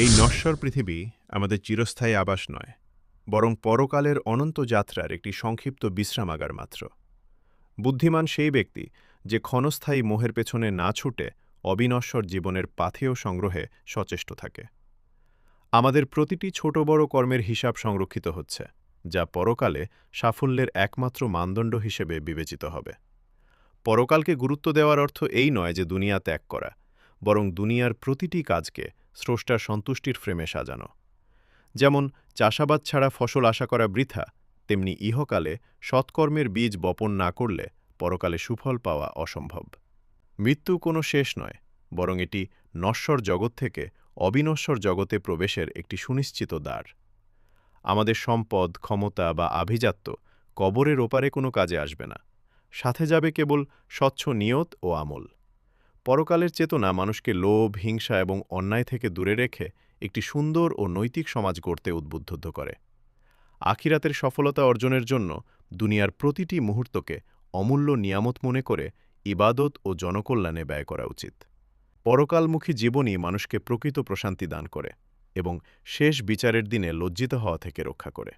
এই নশ্বর পৃথিবী আমাদের চিরস্থায়ী আবাস নয়, বরং পরকালের অনন্ত যাত্রার একটি সংক্ষিপ্ত বিশ্রামাগার মাত্র। বুদ্ধিমান সেই ব্যক্তি যে ক্ষণস্থায়ী মোহের পেছনে না ছুটে অবিনশ্বর জীবনের পাথেয় সংগ্রহে সচেষ্ট থাকে। আমাদের প্রতিটি ছোট বড় কর্মের হিসাব সংরক্ষিত হচ্ছে, যা পরকালে সাফল্যের একমাত্র মানদণ্ড হিসেবে বিবেচিত হবে। পরকালকে গুরুত্ব দেওয়ার অর্থ এই নয় যে দুনিয়া ত্যাগ করা, বরং দুনিয়ার প্রতিটি কাজকে স্রষ্টার সন্তুষ্টির ফ্রেমে সাজানো। যেমন চাষাবাদ ছাড়া ফসল আশা করা বৃথা, তেমনি ইহকালে সৎকর্মের বীজ বপন না করলে পরকালে সুফল পাওয়া অসম্ভব। মৃত্যু কোনো শেষ নয়, বরং এটি নশ্বর জগৎ থেকে অবিনশ্বর জগতে প্রবেশের একটি সুনিশ্চিত দ্বার। আমাদের সম্পদ, ক্ষমতা বা আভিজাত্য কবরের ওপারে কোনো কাজে আসবে না, সাথে যাবে কেবল স্বচ্ছ নিয়ত ও আমল। পরকালের চেতনা মানুষকে লোভ, হিংসা এবং অন্যায় থেকে দূরে রেখে একটি সুন্দর ও নৈতিক সমাজ গড়তে উদ্বুদ্ধ করে। আখিরাতের সফলতা অর্জনের জন্য দুনিয়ার প্রতিটি মুহূর্তকে অমূল্য নিয়ামত মনে করে ইবাদত ও জনকল্যাণে ব্যয় করা উচিত। পরকালমুখী জীবনই মানুষকে প্রকৃত প্রশান্তি দান করে এবং শেষ বিচারের দিনে লজ্জিত হওয়া থেকে রক্ষা করে।